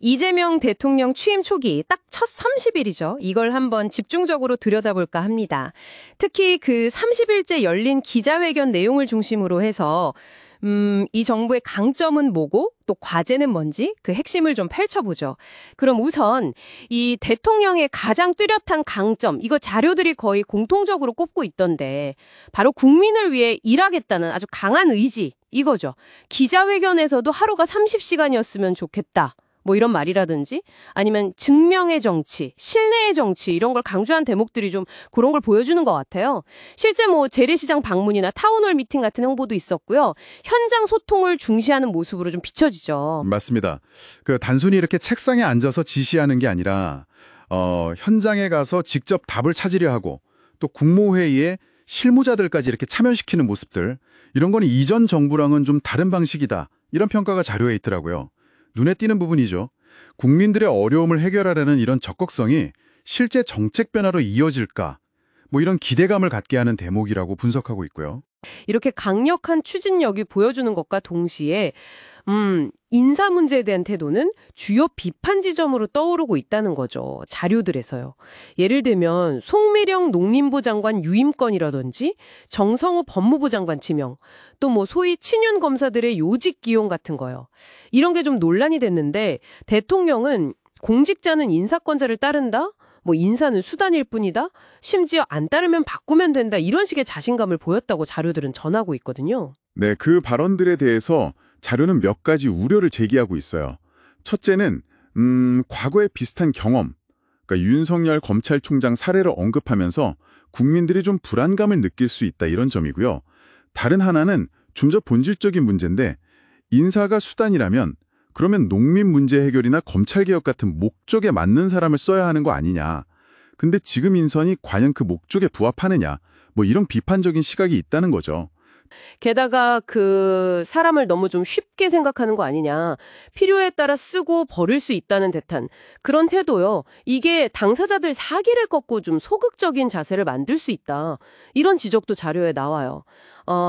이재명 대통령 취임 초기 딱 첫 30일이죠. 이걸 한번 집중적으로 들여다볼까 합니다. 특히 그 30일째 열린 기자회견 내용을 중심으로 해서 이 정부의 강점은 뭐고 또 과제는 뭔지 그 핵심을 좀 펼쳐보죠. 그럼 우선 이 대통령의 가장 뚜렷한 강점, 이거 자료들이 거의 공통적으로 꼽고 있던데 바로 국민을 위해 일하겠다는 아주 강한 의지, 이거죠. 기자회견에서도 하루가 30시간이었으면 좋겠다. 뭐 이런 말이라든지 아니면 증명의 정치, 신뢰의 정치 이런 걸 강조한 대목들이 좀 그런 걸 보여주는 것 같아요. 실제 뭐 재래시장 방문이나 타운홀 미팅 같은 홍보도 있었고요. 현장 소통을 중시하는 모습으로 좀 비춰지죠. 맞습니다. 단순히 이렇게 책상에 앉아서 지시하는 게 아니라 현장에 가서 직접 답을 찾으려 하고 또 국무회의에 실무자들까지 이렇게 참여시키는 모습들, 이런 건 이전 정부랑은 좀 다른 방식이다. 이런 평가가 자료에 있더라고요. 눈에 띄는 부분이죠. 국민들의 어려움을 해결하려는 이런 적극성이 실제 정책 변화로 이어질까? 뭐 이런 기대감을 갖게 하는 대목이라고 분석하고 있고요. 이렇게 강력한 추진력이 보여주는 것과 동시에 인사 문제에 대한 태도는 주요 비판 지점으로 떠오르고 있다는 거죠. 자료들에서요. 예를 들면 송미령 농림부 장관 유임건이라든지 정성우 법무부 장관 지명, 또 뭐 소위 친윤 검사들의 요직 기용 같은 거요. 이런 게 좀 논란이 됐는데 대통령은 공직자는 인사권자를 따른다? 뭐 인사는 수단일 뿐이다? 심지어 안 따르면 바꾸면 된다. 이런 식의 자신감을 보였다고 자료들은 전하고 있거든요. 네, 그 발언들에 대해서 자료는 몇 가지 우려를 제기하고 있어요. 첫째는 과거의 비슷한 경험, 그러니까 윤석열 검찰총장 사례를 언급하면서 국민들이 좀 불안감을 느낄 수 있다 이런 점이고요. 다른 하나는 좀 더 본질적인 문제인데 인사가 수단이라면 그러면 농민 문제 해결이나 검찰개혁 같은 목적에 맞는 사람을 써야 하는 거 아니냐. 근데 지금 인선이 과연 그 목적에 부합하느냐. 뭐 이런 비판적인 시각이 있다는 거죠. 게다가 그 사람을 너무 좀 쉽게 생각하는 거 아니냐. 필요에 따라 쓰고 버릴 수 있다는 듯한 그런 태도요. 이게 당사자들 사기를 꺾고 좀 소극적인 자세를 만들 수 있다. 이런 지적도 자료에 나와요.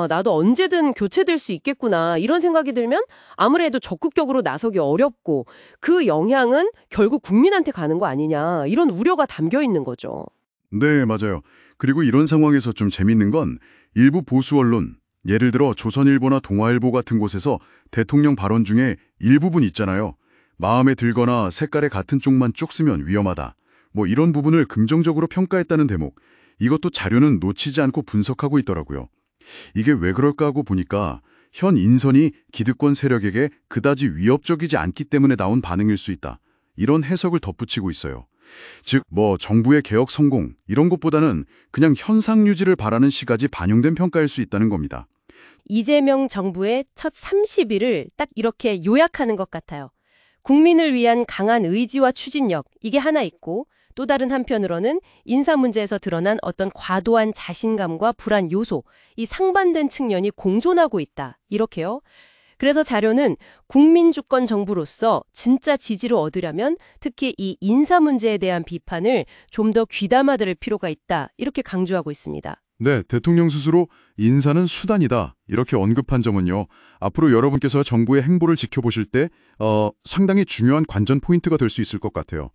나도 언제든 교체될 수 있겠구나. 이런 생각이 들면 아무래도 적극적으로 나서기 어렵고 그 영향은 결국 국민한테 가는 거 아니냐. 이런 우려가 담겨 있는 거죠. 네, 맞아요. 그리고 이런 상황에서 좀 재밌는 건 일부 보수 언론, 예를 들어 조선일보나 동아일보 같은 곳에서 대통령 발언 중에 일부분 있잖아요. 마음에 들거나 색깔의 같은 쪽만 쭉 쓰면 위험하다. 뭐 이런 부분을 긍정적으로 평가했다는 대목. 이것도 자료는 놓치지 않고 분석하고 있더라고요. 이게 왜 그럴까 하고 보니까 현 인선이 기득권 세력에게 그다지 위협적이지 않기 때문에 나온 반응일 수 있다. 이런 해석을 덧붙이고 있어요. 즉, 정부의 개혁 성공 이런 것보다는 그냥 현상 유지를 바라는 시각이 반영된 평가일 수 있다는 겁니다. 이재명 정부의 첫 30일을 딱 이렇게 요약하는 것 같아요. 국민을 위한 강한 의지와 추진력, 이게 하나 있고 또 다른 한편으로는 인사 문제에서 드러난 어떤 과도한 자신감과 불안 요소, 이 상반된 측면이 공존하고 있다. 이렇게요. 그래서 자료는 국민주권 정부로서 진짜 지지를 얻으려면 특히 이 인사 문제에 대한 비판을 좀 더 귀담아 들을 필요가 있다. 이렇게 강조하고 있습니다. 네, 대통령 스스로 인사는 수단이다 이렇게 언급한 점은요. 앞으로 여러분께서 정부의 행보를 지켜보실 때 상당히 중요한 관전 포인트가 될 수 있을 것 같아요.